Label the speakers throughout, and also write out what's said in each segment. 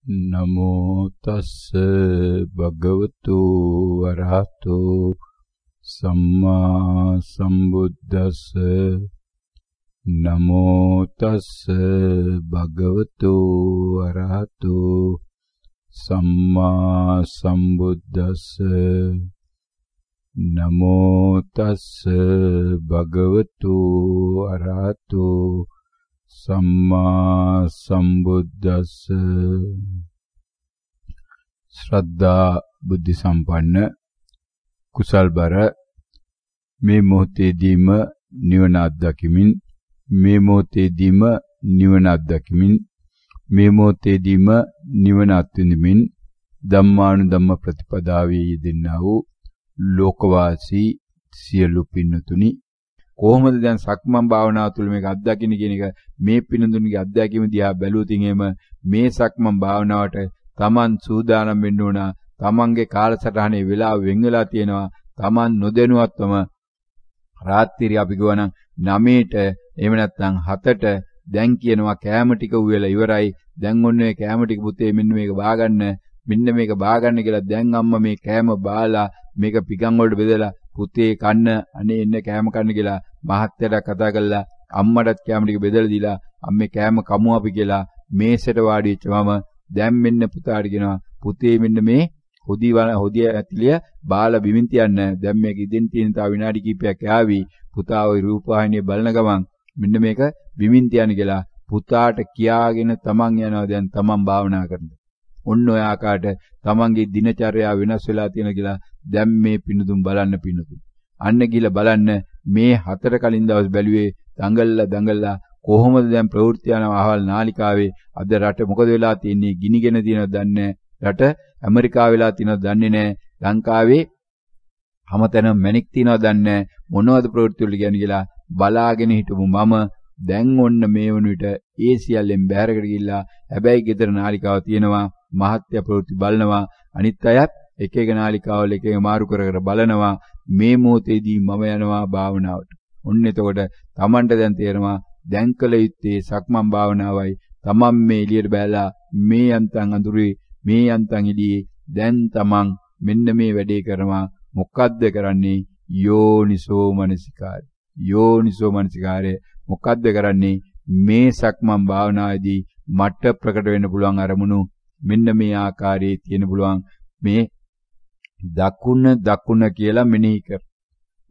Speaker 1: නමෝ තස්ස භගවතු වරහතෝ සම්මා සම්බුද්දස්ස නමෝ තස්ස භගවතු වරහතෝ සම්මා සම්බුද්දස්ස නමෝ තස්ස භගවතු වරහතෝ සම්මා සම්බුද්දස්ස. ශ්‍රද්ධා බුද්ධ සම්පන්න කුසල්බර මේ මොහොතේදීම නිවන අත්දැකීමින් මේ මොහොතේදීම නිවන අත්දැකීමින් මේ මොහොතේදීම නිවන අත්විඳිමින් ධම්මානුධම්ම ප්‍රතිපදාවේ යෙදෙන්නා වූ ලෝකවාසී සියලු පින්නතුනි කොහොමද දැන් සක්මන් භාවනාව තුළ මේක අත්දකින්න කියන එක මේ පිනඳුන්ගේ අත්දැකීම දිහා බැලුවොතින් එහෙම මේ සක්මන් භාවනාවට Taman සූදානම් වෙන්න ඕන. Tamanගේ කාලසටහනේ වෙලාව වෙන් වෙලා තියෙනවා. Taman නොදැනුවත්වම රාත්‍රියේ අපි ගවනම් 9ට එහෙම නැත්නම් 7ට දැන් කියනවා කෑම ටික උයලා ඉවරයි. දැන් ඔන්න ඔය කෑම ටික පුතේ මෙන්න මේක බාගන්න. මෙන්න මේක බාගන්න කියලා දැන් අම්මා මේ කෑම බාලා මේක පිකන් වලට බෙදලා පුතේ කන්න අනේ එන්න කෑම කන්න කියලා මහත්තයාට කතා කළා. අම්මටත් කෑම ටික බෙදලා දීලා අම්මේ කෑම කමු අපි කියලා මේසෙට වාඩි වෙච්ච මම දැන් මෙන්න පුතාට කියනවා පුතේ මෙන්න මේ හොදිය ඇතිලිය බාලා බිමින් තියන්න. දැන් මේක ඉදින් තියෙන තා විනාඩි කිහිපයක් යාවි. පුතා ওই රූපවාහිනිය බලන ගමන් මෙන්න මේක බිමින් තියන්න කියලා පුතාට කියාගෙන තමන් යනවා. දැන් තමන් භාවනා කරනවා. ඔන්න ඔය ආකාරයට තමන්ගේ දිනචර්යාව වෙනස් වෙලා තියෙන කියලා දැන් මේ පිනුදුම් බලන්න පිනුදුම්. අන්න ගිහලා බලන්න මේ 4 කලින් දවස් බැලුවේ දඟල්ලා කොහොමද දැන් ප්‍රවෘත්ති යන අහවල් නාලිකාවේ අද රට මොකද වෙලා තියෙන්නේ ගිනිගෙන තියෙනවද දන්නේ රට ඇමරිකාව වෙලා තියෙනවද දන්නේ නැහැ. ලංකාවේ හැමතැනම මැණික් තියෙනවද දන්නේ මොනවද ප්‍රවෘත්ති වල කියන්නේ කියලා බලාගෙන හිටමු. මම දැන් ඔන්න මේ වුණ විට ඒ සියල්ලෙන් බැහැරකට ගිහිල්ලා හැබැයි ගෙදර නාලිකාව තියෙනවා. මහත්ය ප්‍රවෘත්ති බලනවා. අනිත් අයත් එක එක නාලිකාවල එක එක මාරු කර බලනවා. මේ මොහොතේදී මම යනවා භාවනාවට. ඔන්න එතකොට Tamanට දැන් තේරෙනවා දැන් කළ යුත්තේ සක්මන් භාවනාවයි. Taman මේ එළියට බැලලා මේ යන්තම් අඳුරේ මේ යන්තම් එළියේ දැන් Taman මෙන්න මේ වැඩේ කරනවා. මොකද්ද කරන්නේ? යෝනිසෝ මනසිකාරය. යෝනිසෝ මනසිකාරය මොකද්ද කරන්නේ? මේ සක්මන් භාවනාවේදී මට ප්‍රකට වෙන්න පුළුවන් අරමුණු මෙන්න මේ ආකාරයේ තියෙන පුළුවන්. මේ දකුණ කියලා මෙනෙහි කර.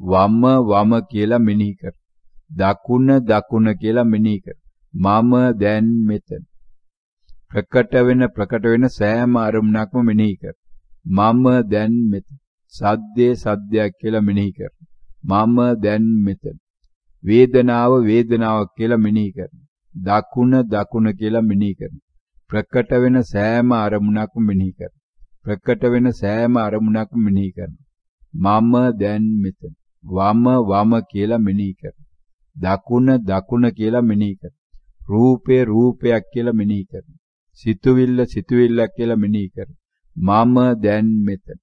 Speaker 1: වම කියලා මෙනෙහි කර. දකුණ කියලා මෙනෙහි කර. මම දැන් මෙතන. ප්‍රකට වෙන සෑම අරමුණක්ම මෙනෙහි කර. මම දැන් මෙතන. සද්දයක් කියලා මෙනෙහි කර. මම දැන් මෙතන. වේදනාව කියලා මෙනෙහි කර. දකුණ කියලා මෙනෙහි කර. ප්‍රකට වෙන සෑම අරමුණක්ම මෙනෙහි කර. ප්‍රකට වෙන සෑම අරමුණක්ම මෙනෙහි කරන. මම දැන් මෙතන. වම කියලා මෙනෙහි කර. දකුණ කියලා මෙනෙහි කර. රූපයක් කියලා මෙනෙහි කර. සිතුවිල්ලක් කියලා මෙනෙහි කර. මම දැන් මෙතන.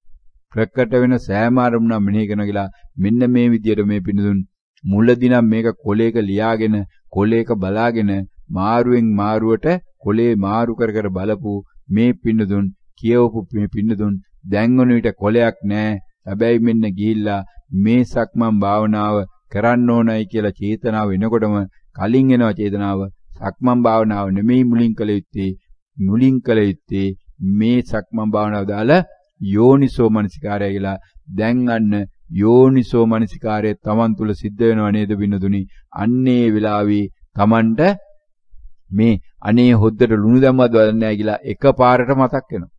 Speaker 1: ප්‍රකට වෙන සෑම අරමුණක්ම මෙනෙහි කරන කියලා මෙන්න මේ විදියට මේ පිනුදුන් මුලදී නම් මේක කොලේක ලියාගෙන කොලේක බලාගෙන මාරුවෙන් මාරුවට කොලේ මාරු කර බලපු මේ පිනුදුන් කියවපු මේ පින්නදුන් දැන් වුණ විට කොලයක් නැහැ. හැබැයි මෙන්න ගිහිල්ලා මේ සක්මන් භාවනාව කරන්න ඕනයි කියලා චේතනාව එනකොටම කලින් එනවා චේතනාව සක්මන් භාවනාව නෙමෙයි මුලින් කළ යුත්තේ මේ සක්මන් භාවනාව දාලා යෝනිසෝ මනසිකාරය කියලා දැන් අන්න යෝනිසෝ මනසිකාරය Taman තුල සිද්ධ වෙනව නේද පින්නදුනි? අන්නේ වෙලාවේ Tamanට මේ අනේ හොද්දට ලුණු දැම්මද වදන්නේ කියලා එකපාරට මතක් වෙනවා.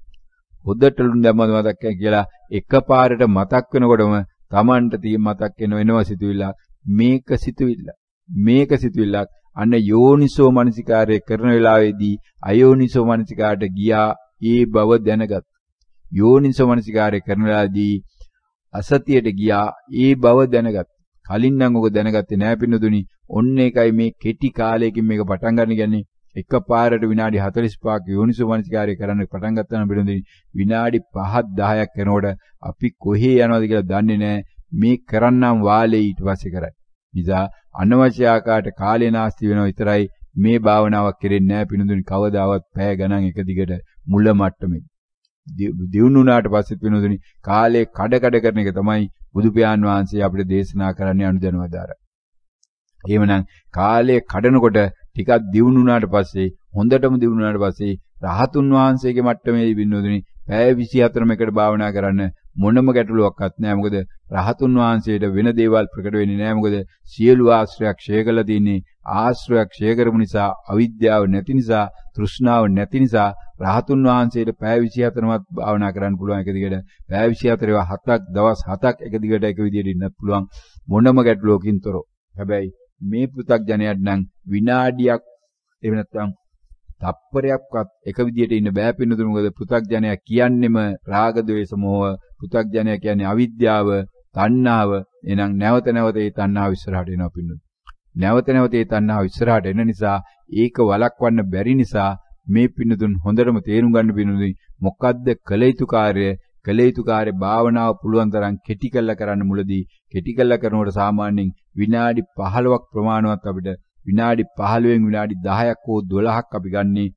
Speaker 1: හොද්දට ලුණු දැම්මද මතක් කියලා එකපාරට මතක් වෙනකොටම Tamanට මතක් වෙනවා සිතුවිල්ලක්. මේක සිතුවිල්ලක්. අන්න යෝනිසෝ මනසිකාරය කරන වෙලාවේදී අයෝනිසෝ මනසිකාරට ගියා ඒ බව දැනගත්. යෝනිසෝ මනසිකාරය කරන වෙලාවේදී අසතියට ගියා ඒ බව දැනගත්. කලින් නම් ඔක දැනගත්තේ නෑ පින්නදුනි. ඔන්න ඒකයි මේ කෙටි කාලයකින් මේක පටන් ගන්න කියන්නේ. එකපාරට විනාඩි 45ක් යෝනිසෝ මනසිකාරය කරන්න පටන් ගත්තා නම් පින්නදුනි විනාඩි 5-10ක් කරනකොට අපි කොහේ යනවද කියලා දන්නේ නෑ. මේ කරන්නම් වාලේ ඊට පස්සේ කරයි. නිසා අනවශ්‍ය ආකාරයට කාලේ නාස්ති වෙනවා විතරයි මේ භාවනාවක් කෙරෙන්නේ නැහැ පිනුදුනි කවදාවත් පැය ගණන් එක දිගට මුල මට්ටමේ. දියුණු වුණාට පස්සෙත් පිනුදුනි කාලේ කඩ කරන එක තමයි බුදු පියාණන් වහන්සේ අපිට දේශනා කරන්නේ අනුදැනවදාර. එහෙමනම් කාලේ කඩනකොට ටිකක් දියුණු වුණාට පස්සේ හොඳටම දියුණු වුණාට පස්සේ රහතුන් වහන්සේගේ මට්ටමේදී පිනුදුනි පැය 24ම එකට භාවනා කරන්න මොනම ගැටලුවක්වත් නැහැ. මොකද රහතුන් වහන්සේට වෙන දේවල් ප්‍රකට වෙන්නේ නැහැ. මොකද සියලු ආශ්‍රයක් ක්ෂය කරලා තින්නේ ආශ්‍රයක් ක්ෂය කරපු නිසා, අවිද්‍යාව නැති නිසා, තෘෂ්ණාව නැති නිසා රහතුන් වහන්සේට පැය 24මත් භාවනා කරන්න පුළුවන්. එක දිගට පැය 24 7ක් දවස් 7ක් එක දිගට එක විදියට ඉන්නත් පුළුවන් මොනම ගැටලුවකින් තොරව. හැබැයි මේ පෘථග්ජනයට නම් විනාඩියක් එහෙම නැත්නම් තප්පරයක්වත් එක විදියට ඉන්න බෑ පින්නතුනි. මොකද පෘථග්ජනයා කියන්නෙම රාග ద్వේෂ මෝහ. පෘථග්ජනයා කියන්නේ අවිද්‍යාව, තණ්හාව. එහෙනම් නැවත නැවත ඒ තණ්හාව ඉස්සරහට එනවා පින්නතුනි. නැවත නැවත ඒ තණ්හාව ඉස්සරහට එන නිසා ඒක වළක්වන්න බැරි නිසා මේ පින්නතුන් හොඳටම තේරුම් ගන්න පින්නතුනි මොකද්ද කළ යුතු කාර්යය. කළ යුතු කාර්ය භාවනාව පුළුවන් තරම් කෙටි කරන්න මුලදී කෙටි කරනකොට සාමාන්‍යයෙන් විනාඩි 15ක් ප්‍රමාණවත් අපිට විනාඩි 15න් විනාඩි 10ක් හෝ 12ක් අපි ගන්නේ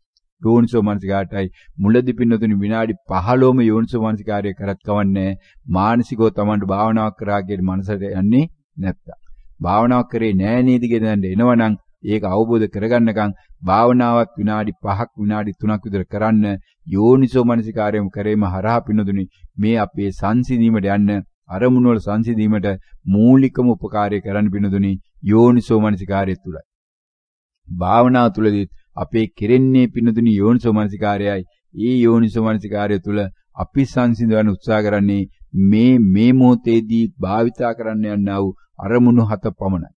Speaker 1: යෝනිසෝ මනසිකාරයයි. මුලදී පින්නතුනි විනාඩි 15ම යෝනිසෝ මනසිකාරය කරත් කවන්නේ මානසිකව Tamanට භාවනාවක් කරා කියන මනසට යන්නේ නැත්තම්. භාවනාවක් කරේ නෑ නේද කියන එනවනම් ඒක අවබෝධ කරගන්නකම් භාවනාවත් විනාඩි 5ක් විනාඩි 3ක් විතර කරන්න යෝනිසෝ මනසිකාරයම කරේම හරහා පින්නතුනි මේ අපේ සංසිඳීමට යන්න අරමුණු වල සංසිඳීමට මූලිකම උපකාරය කරන්න පින්නතුනි යෝනිසෝ මනසිකාරය තුලයි. භාවනාව තුලදී අපේ කෙරෙන්නේ පින්නතුනි යෝනිසෝ මනසිකාරයයි. ඒ යෝනිසෝ මනසිකාරය තුල අපි සංසිඳවන්න උත්සාහ කරන්නේ මේ මොහොතේදී භාවිතා කරන්න යනා වූ අරමුණු 7 පමණයි.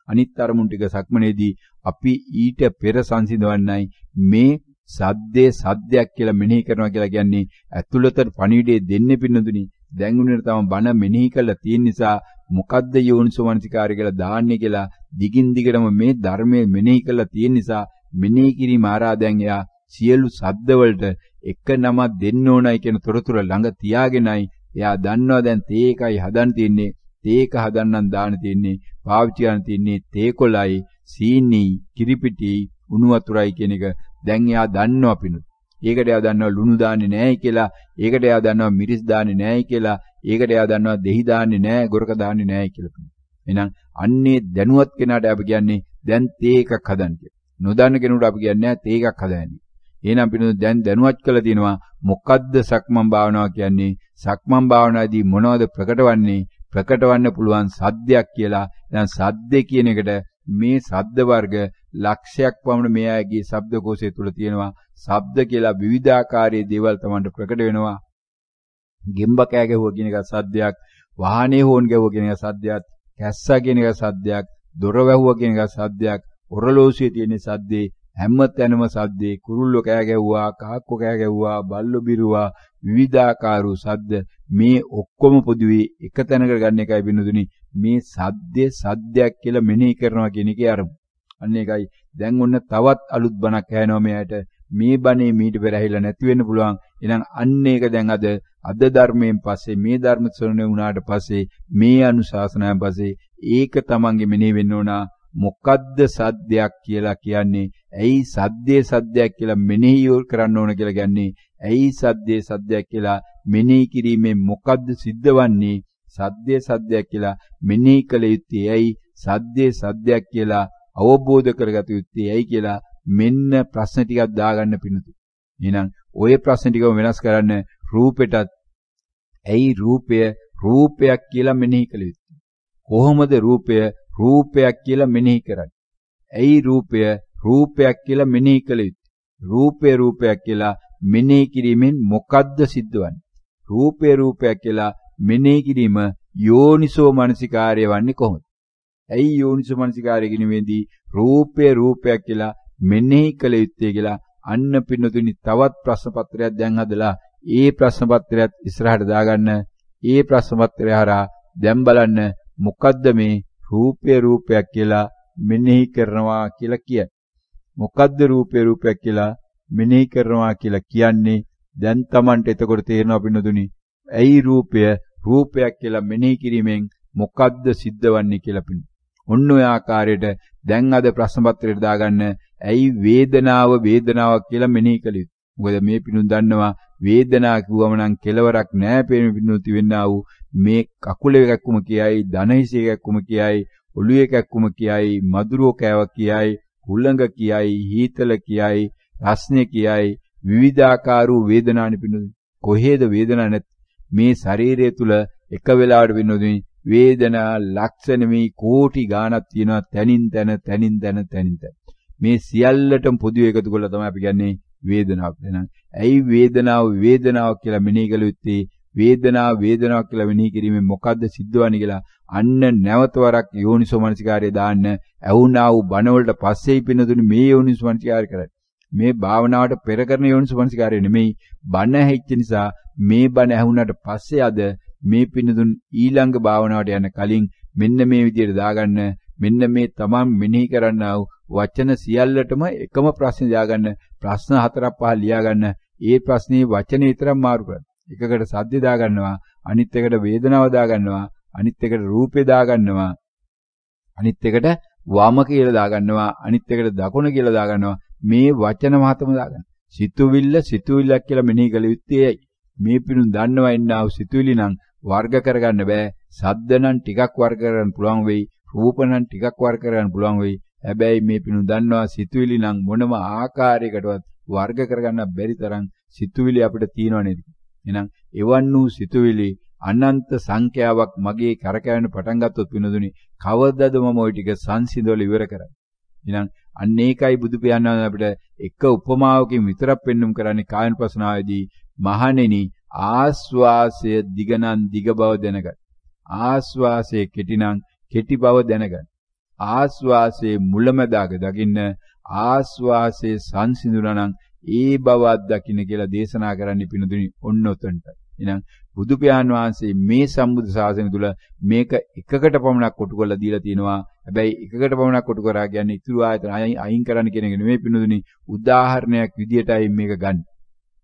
Speaker 1: අනිත් අරමුණු ටික සක්මනේදී අපි ඊට පෙර සංසිඳවන්නයි මේ සද්දේ සද්දයක් කියලා මෙනෙහි කරනවා කියලා කියන්නේ ඇතුළතට පණිවිඩය දෙන්නේ පින්නතුනි. දැන් උනේ තම බණ මෙනෙහි කරලා තියෙන නිසා මොකද්ද යෝනිසෝ මනසිකාරය කියලා දාන්නේ කියලා දිගින් දිගටම මේ ධර්මයේ මෙනෙහි කරලා තියෙන නිසා මෙනෙහි කිරීම ආරා දැන් එයා සියලු සද්ද වලට එක නමක් දෙන්න ඕනයි කියන තොරතුර ළඟ තියාගෙනයි එයා දන්නවා දැන් තේකයි හදන්න තියෙන්නේ. තේක හදන්නම් දාන්න තියෙන්නේ පාවිච්චි කරන්න තියෙන්නේ තේකොළයි සීනි කිරිපිටි උණු වතුරයි කියන එක දැන් එයා දන්නවා පිණු. ඒකට එයා දන්නවා ලුණු දාන්නේ නැහැ කියලා. ඒකට එයා දන්නවා මිරිස් දාන්නේ නැහැ කියලා. ඒකට එයා දන්නවා දෙහි දාන්නේ නැහැ, ගොරක දාන්නේ නැහැ කියලා. එහෙනම් අන්නේ දැනුවත් කෙනාට අපි කියන්නේ දැන් තේ එකක් හදන්න කියලා. නොදන්න කෙනෙකුට අපි කියන්නේ තේ එකක් හදන්නේ. එහෙනම් පිණු දැන් දැනුවත් කළා තියෙනවා මොකද්ද සක්මන් භාවනාව කියන්නේ? සක්මන් භාවනාවේදී මොනවද ප්‍රකටවන්නේ? ප්‍රකටවන්න පුළුවන් සද්දයක් කියලා. දැන් සද්දේ කියන එකට මේ සද්ද වර්ග ලක්ෂයක් පමණ මේ අයගේ ශබ්දකෝෂය තුල තියෙනවා. ශබ්ද කියලා විවිධාකාරයේ දේවල් Tamanට ප්‍රකට වෙනවා. ගෙම්බ කෑ ගැහුවා කියන එක සද්දයක්, වාහනේ හෝන් ගැහුවා කියන එක සද්දයක්, කැස්සා කියන එක සද්දයක්, දොර වැහුවා කියන එක සද්දයක්, ඔරලෝසුවේ තියෙන සද්දේ හැම තැනම සද්දේ, කුරුල්ලෝ කෑ ගැහුවා, කාක්කෝ කෑ ගැහුවා, බල්ලෝ බිරුවා, විවිධාකාර වූ සද්ද මේ ඔක්කොම පොදුවේ එක තැනකට ගන්න එකයි බිනුදුනි මේ සද්දේ සද්දයක් කියලා මෙනෙහි කරනවා කියන එකේ අරමුණ. අන්න ඒකයි දැන් ඔන්න තවත් අලුත් බණක් ඇහෙනවා මෙයාට. මේ බණේ මීට පෙර ඇහිලා නැති වෙන්න පුළුවන්. එහෙනම් අන්න ඒක දැන් අද ධර්මයෙන් පස්සේ මේ ධර්ම ශ්‍රවණය වුණාට පස්සේ මේ අනුශාසනාවෙන් පස්සේ ඒක තමන්ගේ මෙනෙහි වෙන්න ඕන. මොකද්ද සද්දයක් කියලා කියන්නේ? ඇයි සද්දේ සද්දයක් කියලා මෙනෙහි කරන්න ඕන කියලා කියන්නේ? ඇයි සද්දේ සද්දයක් කියලා මෙනෙහි කිරීමෙන් මොකද්ද සිද්ධවන්නේ? සද්දේ සද්දයක් කියලා මෙනෙහි කළ යුත්තේ ඇයි? සද්දේ සද්දයක් කියලා අවබෝධ කරගත යුත්තේ ඇයි කියලා මෙන්න ප්‍රශ්න ටිකක් දාගන්න පිණුතු. එහෙනම් ওই ප්‍රශ්න ටිකම වෙනස් කරන්න රූපෙටත් ඇයි රූපය රූපයක් කියලා මෙනෙහි කළ යුත්තේ? කොහොමද රූපය රූපයක් කියලා මෙනෙහි කරන්නේ? ඇයි රූපය රූපයක් කියලා මෙනෙහි කළ යුත්තේ? රූපය රූපයක් කියලා මෙනෙහි කිරීමෙන් මොකද්ද සිද්ධවන්නේ? රූපය රූපයක් කියලා මෙනෙහි කිරීම යෝනිසෝ මනසිකාරය වන්නේ කොහොමද? ඇයි යෝනිසෝ මනසිකාරය කිනීමේදී රූපය රූපයක් කියලා මෙනෙහි කළ යුත්තේ කියලා අන්න පින්නතුනි තවත් ප්‍රශ්න පත්‍රයක් දැන් හදලා ඒ ප්‍රශ්න පත්‍රයත් ඉස්සරහට දාගන්න. ඒ ප්‍රශ්න පත්‍රය හරහා දැන් බලන්න මොකද්ද මේ රූපය රූපයක් කියලා මෙනෙහි කරනවා කියලා කියන්නේ? මොකද්ද රූපය රූපයක් කියලා මෙනෙහි කරනවා කියලා කියන්නේ? දැන් Tamanට එතකොට තේරෙනවා පින්නතුනි ඇයි රූපය රූපයක් කියලා මෙනෙහි කිරීමෙන් මොකද්ද සිද්ධවන්නේ කියලා පින්න. ඔන්න ඔය ආකාරයට දැන් අද ප්‍රශ්න පත්‍රයට දාගන්න ඇයි වේදනාව වේදනාවක් කියලා මෙනෙහි කළ යුතු? මොකද මේ පිණුන් දන්නවා වේදනාව කිව්වම නම් කෙලවරක් නැහැ පිණුන් තිවෙන්නා වූ මේ කකුලේ කැක්කුම කියයි, දණහිසේ කැක්කුම කියයි, ඔළුවේ කැක්කුම කියයි, මදුරුව කෑව කියයි, හුළඟ කියයි, හීතල කියයි, රස්නේ කියයි, විවිධාකාර වූ වේදනානි පිණුන්. කොහේද වේදනාවක් නැත්? මේ ශරීරය තුල එක වෙලාවට පිණුන් වේදනා ලක්ෂණ මේ කෝටි ගාණක් තියෙනවා තනින් තන. මේ සියල්ලටම පොදු එකතු කරලා තමයි අපි කියන්නේ වේදනාවක් වෙනවා. ඇයි වේදනාව කියලා මෙනෙහි කළ යුත්තේ? වේදනාව කියලා මෙනෙහි කිරීමෙන් මොකද්ද සිද්ධවන්නේ කියලා අන්න නැවත වරක් යෝනිසෝ මනසිකාරය දාන්න. ඇවුනා වූ බණ වලට පස්සේ පින්නතුනි මේ යෝනිසෝ මනසිකාරය කරන්නේ. මේ භාවනාවට පෙර කරන යෝනිසෝ මනසිකාරය නෙමෙයි. බණ ඇහිච්ච නිසා මේ බණ ඇහුණාට පස්සේ අද මේ පින්නතුන් ඊළඟ භාවනාවට යන කලින් මෙන්න මේ විදිහට දාගන්න. මෙන්න මේ තමන් මෙනෙහි කරන්නා වූ වචන සියල්ලටම එකම ප්‍රශ්නේ දාගන්න. ප්‍රශ්න 4-5 ලියා ගන්න. ඒ ප්‍රශ්නේ වචනේ විතරක් මාරු කරන්න. එකකට සද්ද දාගන්නවා, අනිත් එකට වේදනාව දාගන්නවා, අනිත් එකට රූපේ දාගන්නවා, අනිත් එකට වම කියලා දාගන්නවා, අනිත් එකට දකුණ කියලා දාගන්නවා. මේ වචන මහතම දාගන්න. සිතුවිල්ලක් කියලා මෙනෙහි කළ යුත්තේ මේ පිණුන් දන්නවා ඉන්නා වූ සිතුවිලි නම් වර්ග කරගන්න බෑ. සද්ද නම් ටිකක් වර්ග කරගන්න පුළුවන් වෙයි. රූප නම් ටිකක් වර්ග කරගන්න පුළුවන් වෙයි. හැබැයි මේ පිණුන් දන්නවා සිතුවිලි නම් මොනම ආකාරයකටවත් වර්ග කරගන්න බැරි තරම් සිතුවිලි අපිට තියෙනව නේද? එහෙනම් එවන් වූ සිතුවිලි අනන්ත සංඛ්‍යාවක් මගේ කරකැවෙන්න පටන් ගත්තොත් පිනුදුනි කවදද මම ওই ටික සංසිඳවල ඉවර කරන්නේ? එහෙනම් අන්න ඒකයි බුදු පියාණන් අපිට එක උපමාවකින් විතරක් පෙන්눔 කරන්නේ කායනුපස්සනාවේදී මහණෙනි ආස්වාසය දිගනන් දිග බව දැනගන්න. ආස්වාසය කෙටිනම් කෙටි බව දැනගන්න. ආස්වාසයේ මුලමදාග දකින්න. ආස්වාසයේ සංසිඳුණා නම් ඒ බව අත්දකින්න කියලා දේශනා කරන්නේ පිනුදුනි ඔන්න ඔතනට. එහෙනම් බුදු පියාණන් වහන්සේ මේ සම්බුද්ධ ශාසනය තුල මේක එකකට පමණක් කොටු කරලා දීලා තියෙනවා. හැබැයි එකකට පමණක් කොටු කරා කියන්නේ ඉතුරු ආයතන අයින් කරන්න කියන එක නෙමෙයි පිනුදුනි. උදාහරණයක් විදියටයි මේක ගන්න.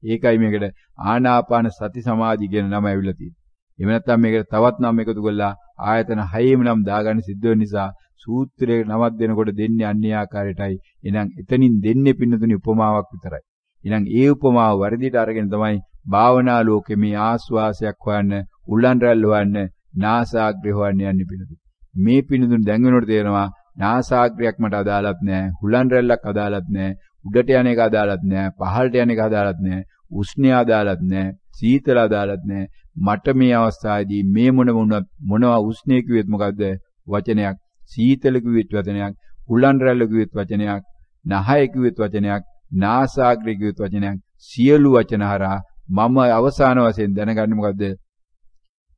Speaker 1: ඒකයි මේකට ආනාපාන සති සමාධි කියන නම ඇවිල්ලා තියෙන්නේ. එහෙම නැත්නම් මේකට තවත් නම් එකතු කරලා ආයතන 6ෙම නම් දාගන්න සිද්ධ වෙන නිසා සූත්‍රයේ නමක් දෙනකොට දෙන්නේ අන්නේ ආකාරයටයි. එහෙනම් එතනින් දෙන්නේ පින්නතුනි උපමාවක් විතරයි. එහෙනම් ඒ උපමාව වර්ධිත අරගෙන තමයි භාවනා ලෝකෙ මේ ආස්වාසයක් හොයන්න, උලන් රැල්ල හොයන්න, නාසාග්‍රය හොයන්න යන්නේ පින්නතුනි. මේ පින්නතුනි දැන් වෙනකොට තේරෙනවා නාසාග්‍රයක් මට අදාළත් නැහැ, උලන් රැල්ලක් අදාළත් නැහැ, උඩට යන එක අදාළත් නැහැ, පහළට යන එක අදාළත් නැහැ, උෂ්ණය අදාළත් නැහැ, සීතල අදාළත් නැහැ. මට මේ අවස්ථාවේදී මේ මොනවා උෂ්ණය කිව්වෙත් මොකද්ද වචනයක්, සීතල කිව්වෙත් වචනයක්, උලන් රැල්ල කිව්වෙත් වචනයක්, නහය කිව්වෙත් වචනයක්, නාසාග්‍රය කිව්වෙත් වචනයක්, සියලු වචන හරහා මම අවසාන වශයෙන් දැනගන්නේ මොකද්ද?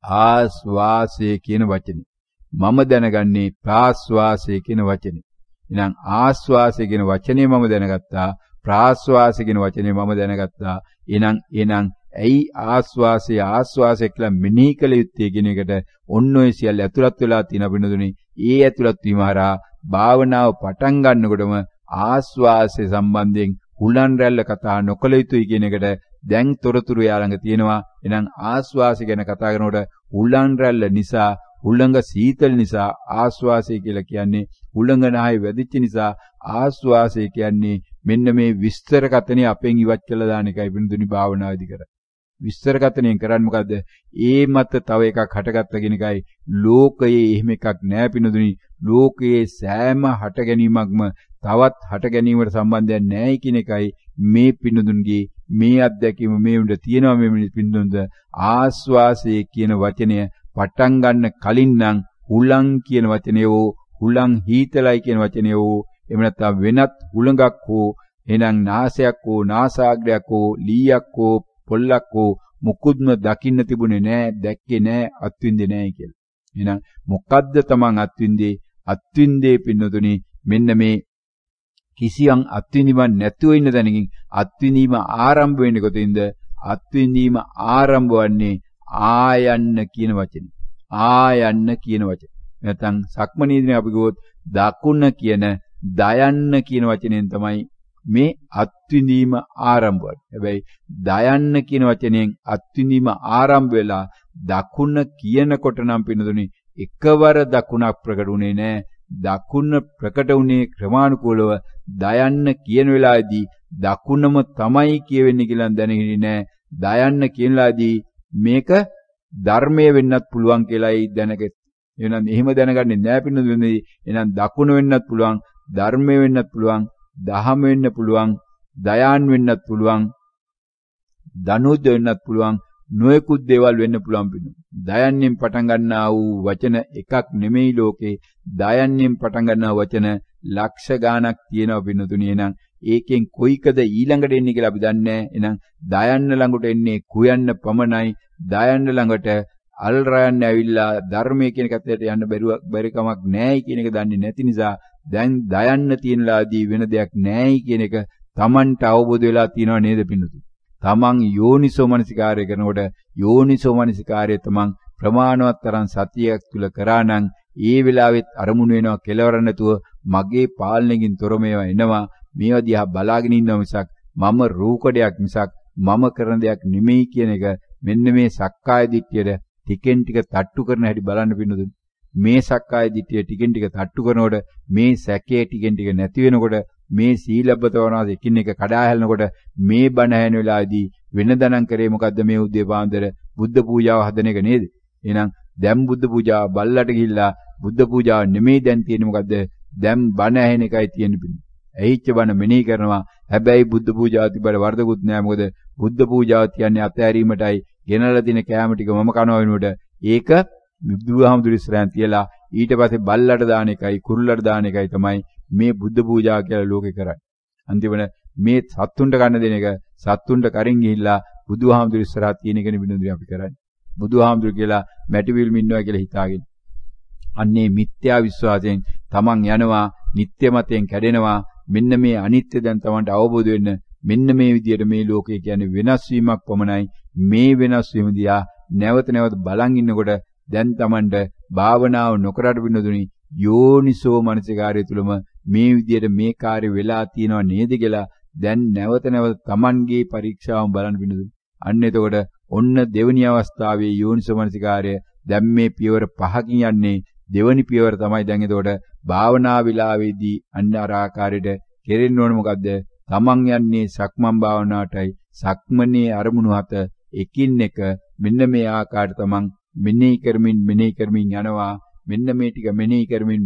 Speaker 1: ආස්වාසය කියන වචනේ. මම දැනගන්නේ ප්‍රාස්වාසය කියන වචනේ. එහෙනම් ආස්වාසය කියන වචනේ මම දැනගත්තා, ප්‍රාස්වාසය කියන වචනේ මම දැනගත්තා. එහෙනම් ඇයි ආස්වාසය කියලා මෙනෙහි කළ යුත්තේ කියන එකට ඔන්න ඔය සියල්ල ඇතුළත් වෙලා තියෙන බිනදුනේ. ඒ ඇතුළත් වීම හරහා භාවනාව පටන් ගන්නකොටම ආස්වාසය සම්බන්ධයෙන් හුලන් රැල්ල කතා නොකළ යුතුයි කියන එකට දැන් තොරතුරු යාළඟ තියෙනවා. එහෙනම් ආස්වාසය ගැන කතා කරනකොට හුලන් රැල්ල නිසා, හුළඟ සීතල නිසා ආස්වාසය කියලා කියන්නේ, හුළඟ නහය වැදිච්ච නිසා ආස්වාසය කියන්නේ මෙන්න මේ විස්තර කතනේ අපෙන් ඉවත් කළා දාන එකයි බිනදුනි භාවනාවේදී කරන්නේ. විස්තර කතනෙන් කරන්නේ මොකද්ද? ඒ මත තව එකක් හටගත්ත කියන එකයි. ලෝකයේ එහෙම එකක් නැහැ පිනදුනි. ලෝකයේ සෑම හට ගැනීමක්ම තවත් හට ගැනීමකට සම්බන්ධයක් නැහැ කියන එකයි මේ පිනදුන්ගේ මේ අත්දැකීම මේ උඩ තියෙනවා. මේ පිනදුන්ද ආස්වාසයේ කියන වචනය පටන් ගන්න කලින් නම් හුලං කියන වචනේ හෝ හුලං හීතලයි කියන වචනේ හෝ එහෙම නැත්නම් වෙනත් හුලඟක් හෝ එහෙනම් නාසයක් හෝ නාසාග්‍රයක් හෝ ලීයක් හෝ පොල්ලක් හෝ මුකුත්ම දකින්න තිබුණේ නැහැ, දැක්කේ නැහැ, අත්විඳේ නැහැ කියලා. එහෙනම් මොකද්ද තමන් අත්විඳේ පින්නතුනි මෙන්න මේ කිසියම් අත්විඳීමක් නැතුව ඉන්න තැනකින් අත්විඳීම ආරම්භ වෙන්නේ කොතින්ද? අත්විඳීම ආරම්භ වන්නේ ආයන්න කියන වචනේ. ආයන්න කියන වචනේ. නැත්නම් සක්මනීදී අපි ගොත් දකුණ කියන දයන්න කියන වචනයෙන් තමයි මේ අත්විඳීම ආරම්භ වෙන්නේ. හැබැයි දයන්න කියන වචනයෙන් අත්විඳීම ආරම්භ වෙලා දකුණ කියනකොට නම් පිනදුනි එකවර දකුණක් ප්‍රකට වුණේ නැහැ. දකුණ ප්‍රකට වුණේ ක්‍රමානුකූලව දයන්න කියන වෙලාවේදී දකුණම තමයි කියවෙන්නේ කියලා දැනගෙන නෑ. දයන්න කියන වෙලාවේදී මේක ධර්මයේ වෙන්නත් පුළුවන් කියලායි දැනගත්. එහෙනම් එහෙම දැනගන්නේ නෑ පින්නදුනේ. එහෙනම් දකුණ වෙන්නත් පුළුවන්, ධර්මයේ වෙන්නත් පුළුවන්, දහම වෙන්න පුළුවන්, දයාන් වෙන්නත් පුළුවන්, ධනුද්ද වෙන්නත් පුළුවන්, නොයෙකුත් දේවල් වෙන්න පුළුවන් පින්නු. දයන්නෙන් පටන් ගන්නා වූ වචන එකක් නෙමෙයි ලෝකේ. දයන්නෙන් පටන් ගන්නා වචන ලක්ෂ ගාණක් තියෙනවා පින්නතුනි. එහෙනම් ඒකෙන් කොයිකද ඊළඟට එන්නේ කියලා අපි දන්නේ නැහැ. එහෙනම් දයන්න ළඟට එන්නේ කුයන්න පමණයි. දයන්න ළඟට අල්රයන් ඇවිල්ලා ධර්මයේ කියන කතයට යන්න බැරි කමක් නැහැයි කියන එක දන්නේ නැති නිසා දැන් දයන්න තියෙනලාදී වෙන දෙයක් නැහැයි කියන එක Tamanට අවබෝධ වෙලා තියෙනව නේද පින්නතුනි. තමන් යෝනිසෝ මනසිකාරය කරනකොට යෝනිසෝ මනසිකාරය තමන් ප්‍රමාණවත් තරම් සතියක් තුල කරා නම් ඒ වෙලාවෙත් අරමුණු වෙනවා කෙලවර නැතුව මගේ පාලනයකින් තොර මේවා එනවා මේවා දිහා බලාගෙන ඉන්නවා මිසක් මම රූකඩයක් මිසක් මම කරන දෙයක් නෙමෙයි කියන එක මෙන්න මේ සක්කාය දිට්ඨියට ටිකෙන් ටික තට්ටු කරන හැටි බලන්න පින්නදුනි. මේ සක්කාය දිට්ඨිය ටිකෙන් ටික තට්ටු කරනකොට මේ සැකේ ටිකෙන් ටික නැති වෙනකොට මේ සීලබ්බත වනාස එකින් එක කඩා හැලනකොට මේ බණ ඇහෙන වෙලාවේදී වෙනදනම් කරේ මොකද්ද මේ උදේ පාන්දර බුද්ධ පූජාව හදන එක නේද? එහෙනම් දැන් බුද්ධ පූජාව බල්ලට ගිහිල්ලා බුද්ධ පූජාව නෙමෙයි දැන් තියෙන්නේ මොකද්ද? දැන් බණ ඇහෙන එකයි තියෙන්නේ පිළි. ඇහිච්ච බණ මෙනෙහි කරනවා. හැබැයි බුද්ධ පූජාව තිබ්බට වරදකුත් නෑ. මොකද බුද්ධ පූජාව කියන්නේ අතෑරීමටයි ගෙනලා දින කෑම ටික මම කනවා වෙනුවට ඒක බුදුහාමුදුරු ඉස්සරහන් තියලා ඊට පස්සේ බල්ලට දාන එකයි කුරුල්ලට දාන එකයි තමයි මේ බුද්ධ පූජාව කියලා ලෝකේ කරන්නේ. අන්තිමට මේ සත්තුන්ට ගන්න දෙන එක සත්තුන්ට කරින් ගිහිල්ලා බුදුහාමුදුරු ඉස්සරහ තියෙන එකනේ විනෝදේ අපි කරන්නේ. බුදුහාමුදුරු කියලා මැටිවිල්ම ඉන්නවා කියලා හිතාගෙන. අන්නේ මිත්‍යා විශ්වාසයෙන් තමන් යනවා, නිත්‍ය මතයෙන් කැඩෙනවා. මෙන්න මේ අනිත්‍ය දැන් තමන්ට අවබෝධ වෙන්න මෙන්න මේ විදියට මේ ලෝකය කියන්නේ වෙනස් වීමක් පමණයි. මේ වෙනස් වීම දිහා නැවත නැවත බලන් ඉන්නකොට දැන් තමන්ට භාවනාව නොකරට විනෝදුනි යෝනිසෝ මනසිකාරය තුලම මේ විදියට මේ කාර්ය වෙලා තියෙනව නේද කියලා දැන් නැවත නැවත තමන්ගේ පරීක්ෂාවම බලන්න විනෝදුනි. අන්න එතකොට ඔන්න දෙවෙනි අවස්ථාවේ යෝනිසෝ මනසිකාරය දැන් මේ පියවර 5කින් යන්නේ දෙවෙනි පියවර තමයි දැන් එතකොට භාවනා විලාවේදී අන්න අර ආකාරයට කෙරෙන්න ඕන මොකද්ද? තමන් යන්නේ සක්මන් භාවනාවටයි. සක්මනේ අරමුණු හත එකින් එක මෙන්න මේ ආකාරයට තමන් මෙනෙහි කරමින් යනවා. මෙන්න මේ ටික මෙනෙහි කරමින්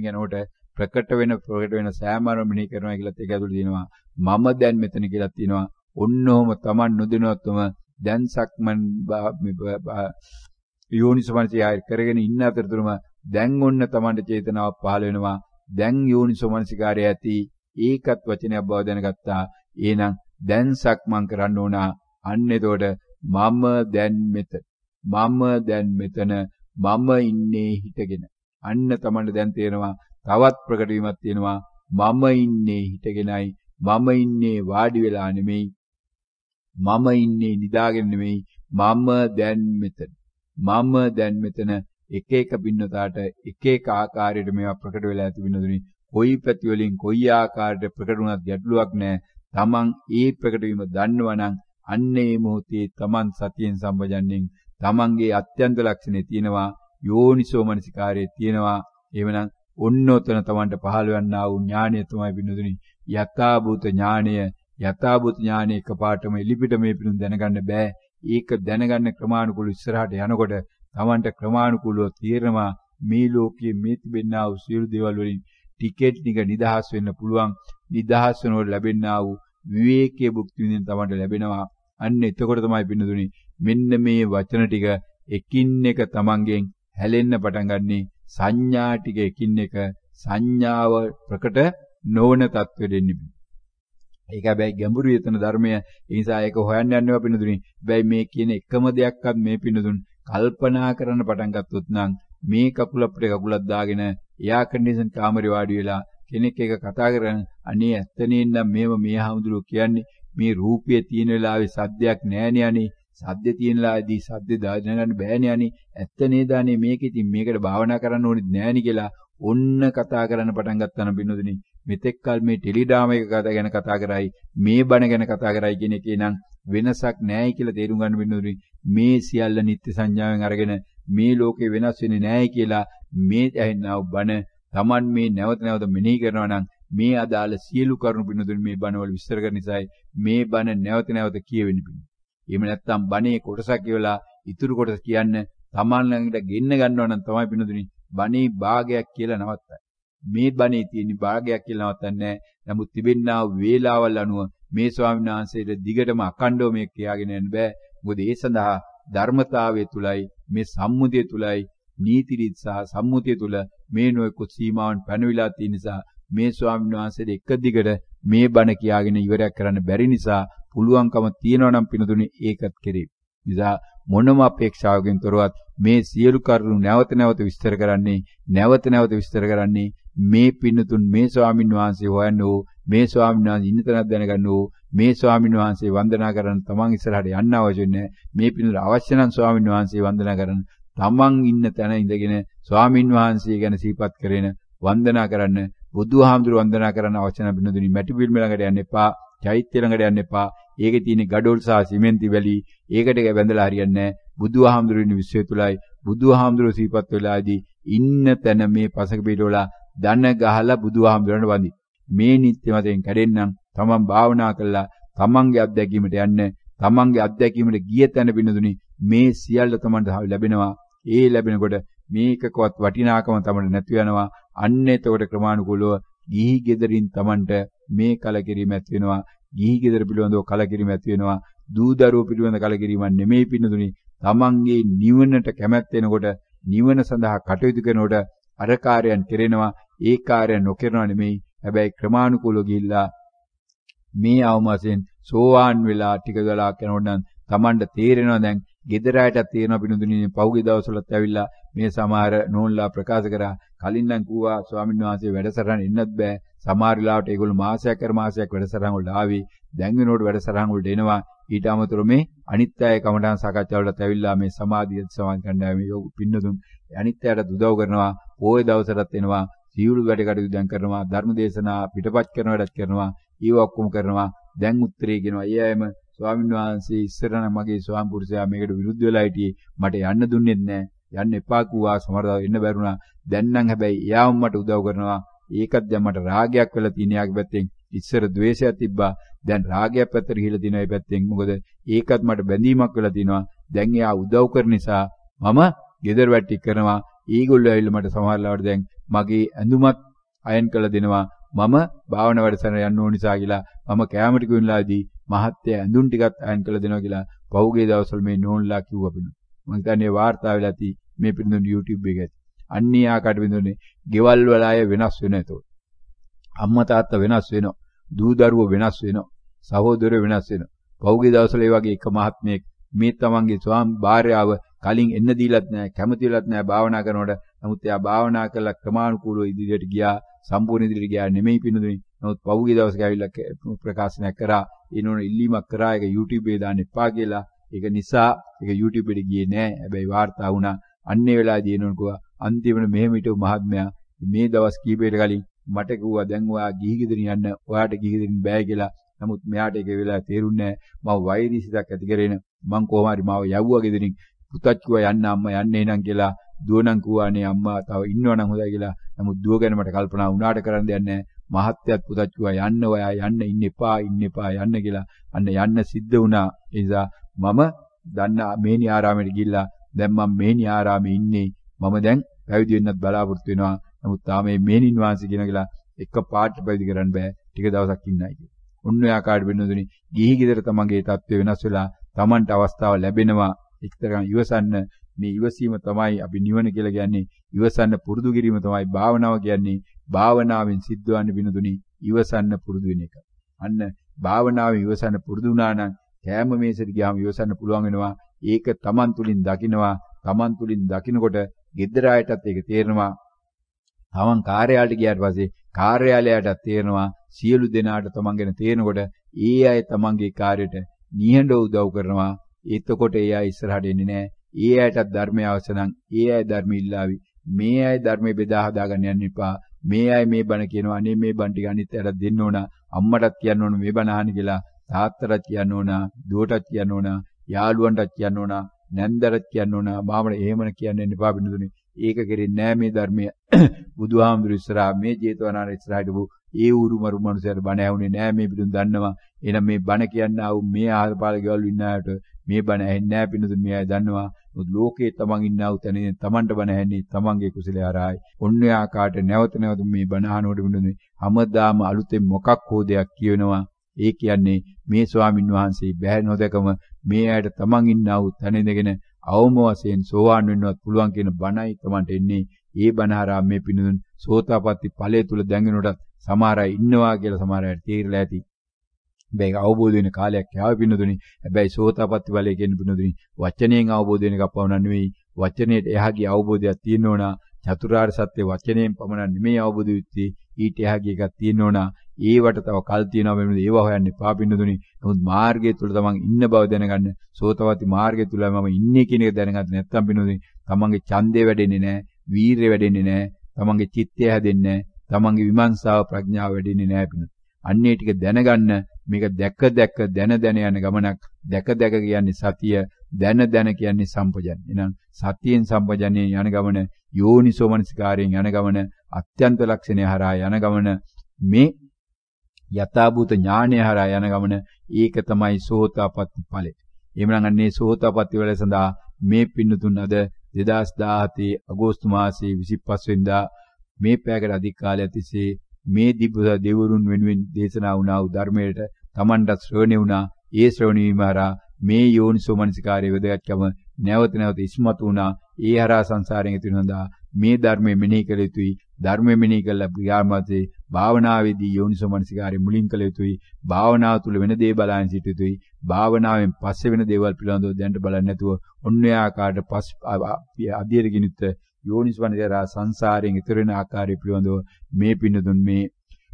Speaker 1: යනකොට ප්‍රකට වෙන සෑම අරමුණක් මෙනෙහි කරනවා කියලාත් ඒක ඇතුළේ තියෙනවා. මම දැන් මෙතන කියලා තියෙනවා. ඔන්නෝම තමන් නොදැනුවත්වම දැන් සක්මන් යෝනිසෝමනසිකාරය කරගෙන ඉන්න අතරතුරම දැන් ඔන්න තමන්ට චේතනාවක් පහළ වෙනවා. දැන් යෝනිසෝමනසිකාරය ඇති ඒකත් වචනයක් බව දැනගත්තා. එහෙනම් දැන් සක්මන් කරන්න ඕන. අන්න එතකොට මම දැන් මෙතන මම ඉන්නේ හිටගෙන. අන්න තමන්ට දැන් තේරෙනවා තවත් ප්‍රකට වීමක් තියෙනවා. මම ඉන්නේ හිටගෙනයි. මම ඉන්නේ වාඩි වෙලා නෙමෙයි. මම ඉන්නේ නිදාගෙන නෙමෙයි. මම දැන් මෙතන එක එක බින්නතාවට එක එක ආකාරයට මේවා ප්‍රකට වෙලා ඇති බින්නදුනි. කොයි පැති වලින් කොයි ආකාරයට ප්‍රකට වුණත් ගැටලුවක් නැහැ. තමන් ඒ ප්‍රකට වීම දන්නවනම් අන්න ඒ මොහොතේ තමන් සතියෙන් සම්පජන්යෙන් තමන්ගේ අත්‍යන්ත ලක්ෂණේ තියෙනවා. යෝනිසෝ මනසිකාරයේ තියෙනවා. එවනම් ඔන්නෝතන තමන්ට පහළ වන්නා වූ ඥානය තමයි බින්නදුනි. යථාභූත ඥානය එකපාරටම එලිපිට මේ පිණුම් දැනගන්න බෑ. ඒක දැනගන්න ක්‍රමානුකූලව ඉස්සරහට යනකොට තමන්ට ක්‍රමානුකූලව තීරණා මේ ලෝකයේ මේ තිබෙනා වූ සියලු දේවල් වලින් ටික නිදහස් වෙන්න පුළුවන්. නිදහස් වෙනකොට ලැබෙනා වූ විවේකයේ භුක්ති විඳින්න තමන්ට ලැබෙනවා. අන්න එතකොට තමයි බින්නදුනි මෙන්න මේ වචන ටික එකින් එක තමන්ගෙන් හැලෙන්න පටන් ගන්නේ. සංඥා ටික එකින් එක සංඥාව ප්‍රකට නොවන තත්ත්වෙ දෙන්නේ. ඒක හැබැයි ගැඹුරු යතන ධර්මය. ඒ නිසා ඒක හොයන්න යන්නවා පින්නදුනි. හැබැයි මේ කියන එකම දෙයක්වත් මේ පින්නදුන් කල්පනා කරන්න පටන් ගත්තොත් නම් මේ කකුල අපිට කකුලක් දාගෙන එයා කන්ඩිෂන් කාමරේ වාඩි වෙලා කෙනෙක් එක කතා කරන අනේ ඇත්තනේ නම් මේ හාමුදුරුවෝ කියන්නේ මේ රූපයේ තියෙන වෙලාවේ සද්දයක් නැහැනේ අනේ. සද්ද තියෙන වෙලාවේදී සද්ද දාගෙන බෑනේ අනේ. ඇත්ත නේද අනේ මේක ඉතින් මේකට භාවනා කරන්න ඕනෙත් නැහැනේ කියලා ඔන්න කතා කරන්න පටන් ගත්තා නම් බින්නදුනි. මෙතෙක් කල මේ ටෙලිඩ්‍රාම එක ගැන කතා කරයි මේ බණ ගැන කතා කරයි කියන එකේ නම් වෙනසක් නැහැයි කියලා තේරුම් ගන්න බින්නදුනි. මේ සියල්ල නිත්‍ය සංඥාවෙන් අරගෙන මේ ලෝකේ වෙනස් වෙන්නේ නැහැ කියලා මේ ඇහෙනා බණ Taman මේ නැවත නැවත මෙනෙහි කරනවා නම් මේ අදාළ සියලු කරුණු පින්නතුනි මේ බණවල විස්තර කරන නිසායි මේ බණ නැවත නැවත කියවෙන්නේ පින්නතුනි. එහෙම නැත්නම් බණේ කොටසක් කියවලා ඉතුරු කොටස කියන්න Taman ළඟට ගෙන්න ගන්නවා නම් තමයි පින්නතුනි බණේ භාගයක් කියලා නවත්තන්නේ. මේ බණේ තියෙන භාගයක් කියලා නවත්තන්නේ නැහැ. නමුත් තිබෙනා වේලාවල් අනුව මේ ස්වාමීන් වහන්සේට දිගටම අකණ්ඩව මේක කියාගෙන යන්න බෑ. මොකද ඒ සඳහා ධර්මතාවය තුලයි මේ සම්මුතිය තුලයි නීති රීති සහ සම්මුතිය තුල මේ නොයෙකුත් සීමාවන් පැනවිලා තියෙන නිසා මේ ස්වාමීන් වහන්සේට එක දිගට මේ බණ කියාගෙන ඉවරයක් කරන්න බැරි නිසා පුළුවන්කම තියෙනවා නම් පිනතුනි ඒකත් කෙරේ. නිසා මොනම අපේක්ෂාවකින් තොරවත් මේ සියලු කරුණු නැවත නැවත විස්තර කරන්නේ මේ පින්නතුන් මේ ස්වාමීන් වහන්සේ හොයන්න ඕ මේ ස්වාමීන් වහන්සේ ඉන්න තැනක් දැනගන්න ඕ මේ ස්වාමීන් වහන්සේ වන්දනා කරන්න තමන් ඉස්සරහට යන්න අවශ්‍ය නැහැ. මේ පින්නතුන් අවශ්‍ය නම් ස්වාමීන් වහන්සේ වන්දනා කරන්න තමන් ඉන්න තැන ඉඳගෙන ස්වාමීන් වහන්සේ ගැන සිහිපත් කරගෙන වන්දනා කරන්න බුදුහාමුදුරු වන්දනා කරන්න අවශ්‍ය නම් පින්නතුනි මැටි පිළිම ළඟට යන්න එපා, චෛත්‍ය ළඟට යන්න එපා. ඒකේ තියෙන ගඩොල් සහ සිමෙන්ති වැලි ඒකට වැඳලා හරියන්නේ නැහැ. බුදුහාමුදුරු ඉන්න විශ්වය තුලයි බුදුහාමුදුරු සිහිපත් වෙලාදී ඉන්න තැන මේ පසක පිටවල දන ගහලා බුදුහාමුදුරන්ට වඳි. මේ නිත්‍ය මතෙන් කැඩෙන්නම් තමන් භාවනා කළා තමන්ගේ අත්දැකීමට යන්න තමන්ගේ අත්දැකීමට ගිය තැන පින්නතුනි මේ සියල්ල තමන්ට ලැබෙනවා. ඒ ලැබෙනකොට මේකකවත් වටිනාකම තමන්ට නැති වෙනවා. අන්න එතකොට ක්‍රමානුකූලව ගිහි ගෙදරින් තමන්ට මේ කලකිරීම ඇති වෙනවා. ගිහි ගෙදර පිළිබඳව කලකිරීම ඇති වෙනවා. දූ දරුවෝ පිළිබඳව කලකිරීමක් නෙමෙයි පින්නතුනි. තමන්ගේ නිවනට කැමැත්ත එනකොට නිවන සඳහා කටයුතු කරනකොට අර කාර්යයන් කෙරෙනවා. ඒ කාර්යයන් නොකරනවා නෙමෙයි. හැබැයි ක්‍රමානුකූලව ගිහිල්ලා මේ අවමාසයෙන් සෝවාන් වෙලා ටික දවසක් යනකොට නම් තමන්ට තේරෙනවා දැන් ගෙදරයටත් තේරෙනවා පිනුදුනි පහුගිය දවස්වලත් ඇවිල්ලා මේ සමහර නෝන්ලා ප්‍රකාශ කරා කලින් නම් කිව්වා ස්වාමීන් වහන්සේ වැඩසටහන එන්නත් බෑ. සමහර වෙලාවට ඒගොල්ලෝ මාසයක් වැඩසටහන වලට ආවි. දැන් වෙනකොට වැඩසටහන වලට එනවා. ඊට අමතරව මේ අනිත් අය කමඨාන් සාකච්ඡා වලට ඇවිල්ලා මේ සමාධිය සමාධි කණ්ඩායමේ පින්නතුන් අනිත් අයට උදව් කරනවා. පොයේ දවසටත් එනවා. සියලු වැඩ කටයුතු දැන් කරනවා. ධර්ම දේශනා පිටපත් කරන වැඩත් කරනවා. ඊව ඔක්කොම කරනවා. දැන් උත්තරේ කියනවා. ඒ අයම ස්වාමීන් වහන්සේ ඉස්සර නම් මගේ ස්වාම පුරුෂයා මේකට විරුද්ධ වෙලා හිටියේ. මට යන්න දුන්නෙත් නැහැ. යන්න එපා කිව්වා. සමහරවිට එන්න බැරුණා. දැන් නම් හැබැයි එයාම මට උදව් කරනවා. ඒකත් දැන් මට රාගයක් වෙලා තියෙන යාගේ පැත්තෙන්. ඉස්සර ද්වේෂයක් තිබ්බා. දැන් රාගයක් පැත්තට ගිහිලා තියෙනවා ඒ පැත්තෙන්. මොකද ඒකත් මට බැඳීමක් වෙලා තියෙනවා. දැන් එයා උදව් කරන නිසා මම ගෙදර වැටි කරනවා. ඊගොල්ලෝ ඇවිල්ලා මට සමහරවිට දැන් මගේ ඇඳුමත් අයන් කරලා දෙනවා. මම භාවනා වැඩසටහන යන්න ඕන නිසා කියලා මම කැමරට ගිහින්ලාදී මහත්ය ඇඳුම් ටිකත් අයන් කරලා දෙනවා කියලා පහුගිය දවස්වල මේ නෝන්ලා කිව්වා පිණු. මම හිතන්නේ වාර්තා වෙලා ඇති මේ පිළිඳුන් YouTube එකේ ඇති. අන්නේ ආකාරයට පිළිඳුනේ ගෙවල් වල අය වෙනස් වෙනවා ඒතකොට. අම්මා තාත්තා වෙනස් වෙනවා. දූ දරුවෝ වෙනස් වෙනවා. සහෝදරයෝ වෙනස් වෙනවා. පහුගිය දවස්වල ඒ වගේ එක මහත්මයෙක් මේ තමන්ගේ ස්වාමි භාර්යාව කලින් එන්න දීලත් නැහැ, කැමතිලත් නැහැ භාවනා කරනකොට. නමුත් එයා භාවනා කළා ක්‍රමානුකූලව ඉදිරියට ගියා. සම්පූර්ණ ඉදිරියට ගියා නෙමෙයි පිනුදුනේ. නමුත් පහුගිය දවසක ඇවිල්ලා ප්‍රකාශනයක් කරා. ඊනෝන ඉල්ලීමක් කරා. ඒක YouTube එකේ දාන්න එපා කියලා. ඒක නිසා ඒක YouTube එකට ගියේ නෑ. හැබැයි වාර්තා වුණා. අන්නේ වෙලාවදී එනෝන කිව්වා අන්තිමට මෙහෙම හිටු මහත්මයා මේ දවස් කීපයකට කලින් මට කිව්වා දැන් ඔයා ගිහි ගෙදරින් යන්න. ඔයාට ගිහි ගෙදරින් බෑ කියලා. නමුත් මෙයාට ඒක වෙලාව තේරුන්නේ නෑ. මම වෛරීසිතක් ඇති කරගෙන මං කොහොම හරි මාව යවුවා ගෙදරින්. පුතත් කිව්වා යන්න අම්මා යන්නේ නං කියලා. දුවනම් කිව්වා නේ අම්මා තව ඉන්නවනම් හොඳයි කියලා. නමුත් දුව ගැන මට කල්පනා වුණාට කරන්න දෙයක් නැහැ. මහත්යත් පුතත් කිව්වා යන්න ඔයා යන්න ඉන්න එපා යන්න කියලා. අන්න යන්න සිද්ධ වුණා. ඒ නිසා මම දන්න මේනි ආරාමයට ගිහිල්ලා දැන් මම මේනි ආරාමේ ඉන්නේ. මම දැන් පැවිදි වෙන්නත් බලාපොරොත්තු වෙනවා. නමුත් තාම මේ මේනින් වහන්සේ කියන කියලා එක පාට පැවිදි කරන්න බෑ. ටික දවසක් ඉන්නයි කියලා. ඔන්න ඔය ආකාරයට වෙනදුනි ගිහි ගෙදර තමන්ගේ තත්ත්වය වෙනස් වෙලා තමන්ට අවස්ථාව ලැබෙනවා. එක්තරම් ඉවසන්න මේ ඉවසීම තමයි අපි නිවන කියලා කියන්නේ. ඉවසන්න පුරුදු කිරීම තමයි භාවනාව කියන්නේ. භාවනාවෙන් සිද්ධවන්නේ විනුදුනි ඉවසන්න පුරුදු වෙන එක. අන්න භාවනාවෙන් ඉවසන්න පුරුදු වුණා නම් කෑම මේසෙට ගියාම ඉවසන්න පුළුවන් වෙනවා. ඒක තමන් තුලින් දකින්නවා. තමන් තුලින් දකින්නකොට ගෙදර අයටත් ඒක තේරෙනවා. තමන් කාර්යාලයට ගියාට පස්සේ කාර්යාලයටත් තේරෙනවා. සියලු දෙනාට තමන් ගැන තේරෙනකොට ඒ අය තමන්ගේ කාර්යයට නිහඬව උදව් කරනවා. එතකොට ඒ අය ඉස්සරහට එන්නේ නැහැ. ඒ අයටත් ධර්මය අවශ්‍ය නම් ඒ අය ධර්ම ඉල්ලාවි. මේ අය ධර්මයේ බෙදා හදාගන්න යන්න එපා. මේ අය මේ බණ කියනවා. අනේ මේ බණ ටික අනිත් අයට දෙන්න ඕන. අම්මටත් කියන්න ඕන මේ බණ අහන්න කියලා. තාත්තටත් කියන්න ඕන. දුවටත් කියන්න ඕන. යාළුවන්ටත් කියන්න ඕන. නැන්දටත් කියන්න ඕන. මාමට එහෙමන කියන්න එපා බින්දුනේ. ඒක කෙරෙන්නේ නැහැ මේ ධර්මය. බුදුහාමුදුරු ඉස්සරහා මේ ජේතවනාරාම ඉස්සරහට ඒ උරුමරු මනුස්සයර බණ ඇහුනේ නැහැ මේ පිටුන් දන්නවා. එහෙනම් මේ බණ කියන්න ආව මේ ආහාරපාල ගෙවල් ඉන්න අයට මේ බණ ඇහෙන්නේ නැහැ පිටුන් මේ අය දන්නවා. මොකද ලෝකේ තමන් ඉන්න ආව තැනේ තමන්ට බණ ඇහෙන්නේ තමන්ගේ කුසලයේ හරහායි. ඔන්න ආකාරයට නැවත නැවත මේ බණ අහනකොට පිටුන් හැමදාම අලුතෙන් මොකක් හෝ දෙයක් කියවෙනවා. ඒ කියන්නේ මේ ස්වාමින් වහන්සේ බෑ නොදකම මේ අයට තමන් ඉන්න ආව තැනේ ඉඳගෙන අවම වශයෙන් සෝවාන් වෙන්නවත් පුළුවන් කියන බණයි තමන්ට එන්නේ. ඒ බණ හරහා මේ පිටුන් සෝතාපට්ටි ඵලයේ තුල දැඟෙනකොට සමහර අය ඉන්නවා කියලා සමහර අය තීරලා ඇති. මේක අවබෝධ වෙන කාලයක් යාව පින්නදුනි. හැබැයි සෝතාපට්ටි ඵලය කියන පින්නදුනි වචනයෙන් අවබෝධ වෙන එකක් පවණක් නෙවෙයි. වචනයේට එහාගේ අවබෝධයක් තියෙන්න ඕන. චතුරාර්ය සත්‍ය වචනයෙන් පමණක් නෙමෙයි අවබෝධ වෙන්නේ. ඊට එහාගේ එකක් තියෙන්න ඕන. ඒවට තව කල් තියෙනවා වෙනුනේ ඒව හොයන්න එපා පින්නදුනි. නමුත් මාර්ගය තුල තමන් ඉන්න බව දැනගන්න. සෝතවති මාර්ගය තුල මම ඉන්නේ කියන එක දැනගන්න නැත්නම් පින්නදුනි තමන්ගේ ඡන්දය වැඩෙන්නේ නැහැ. වීරිය වැඩෙන්නේ නැහැ. තමන්ගේ චිත්තය හැදෙන්නේ නැහැ. තමන්ගේ විමර්ශාව ප්‍රඥාව වැඩෙන්නේ නැහැ පින්නදුනි. අන්නේ ටික දැනගන්න මේක දැක දැන යන ගමනක්. දැක කියන්නේ සතිය, දැන කියන්නේ සම්පජන්‍ය. එහෙනම් සතියෙන් සම්පජන්‍ය යන ගමන, යෝනිසෝ මනසිකාරයෙන් යන ගමන, අත්‍යන්ත ලක්ෂණය හරහා යන ගමන, මේ යථාභූත ඥානය හරහා යන ගමන, ඒක තමයි සෝතාපට්ටි ඵලය. එහෙනම් අන්නේ සෝතාපට්ටි ඵලය සඳහා මේ පින්නතුන් අද 2017 අගෝස්තු මාසයේ 25 වෙනිදා මේ පැයකට අධික කාලයක් තිස්සේ මේ දිබ්බ දෙවරුන් වෙනුවෙන් දේශනා වුණා වූ ධර්මයට Tamanට ශ්‍රවණය වුණා. ඒ ශ්‍රවණය වීම හරහා මේ යෝනිසෝ මනසිකාරයේ වැදගත්කම නැවත නැවත ඉස්මතු වුණා. ඒ හරහා සංසාරයෙන් ඉතිරෙනවා මේ ධර්මයේ මෙනෙහි කළ යුතුයි. ධර්මයේ මෙනෙහි කළා ක්‍රියාමතේ භාවනාවේදී යෝනිසෝ මනසිකාරයේ මුලින් කළ යුතුයි. භාවනාව තුළ වෙන දේ බලන්න සිටිය යුතුයි. භාවනාවෙන් පස්සේ වෙන දේවල් පිළිබඳව දැනට බලන්නේ නැතුව ඔන්න ආකාරයට අධියර ගිනිත් යෝනිසෝ මනසිකාරා සංසාරයෙන් ඉතිර වෙන ආකාරය පිළිබඳව මේ පින්නතුන් මේ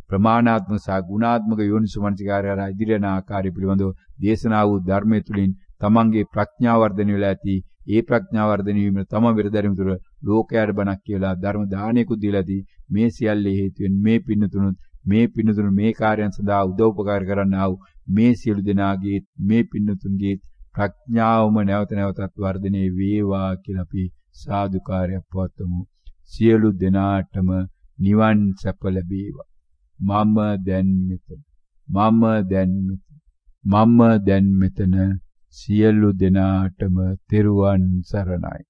Speaker 1: ප්‍රමාණාත්මක සහ ගුණාත්මක යෝනිසෝ මනසිකාරය හරහා ඉදිරියන ආකාරය පිළිබඳව දේශනා වූ ධර්මයේ තුලින් තමන්ගේ ප්‍රඥාව වර්ධනය වෙලා ඇති. ඒ ප්‍රඥාව වර්ධනය වීම තම විරදරිම තුර ලෝකයට බණක් කියලා ධර්ම දානයකුත් දීලා ඇති. මේ සියල්ලේ හේතුවෙන් මේ පින්නතුණු මේ කාර්යයන් සඳහා උදව් උපකාර කරන්නා වූ මේ සියලු දෙනාගේ මේ පින්නතුන්ගේ ප්‍රඥාවම නැවත නැවතත් වර්ධනය වේවා කියලා අපි සාදුකාරයක් පවත්වමු. සියලු දෙනාටම නිවන් සැප ලැබේවා. මම දැන් මෙතන සියලු දෙනාටම තෙරුවන් සරණයි.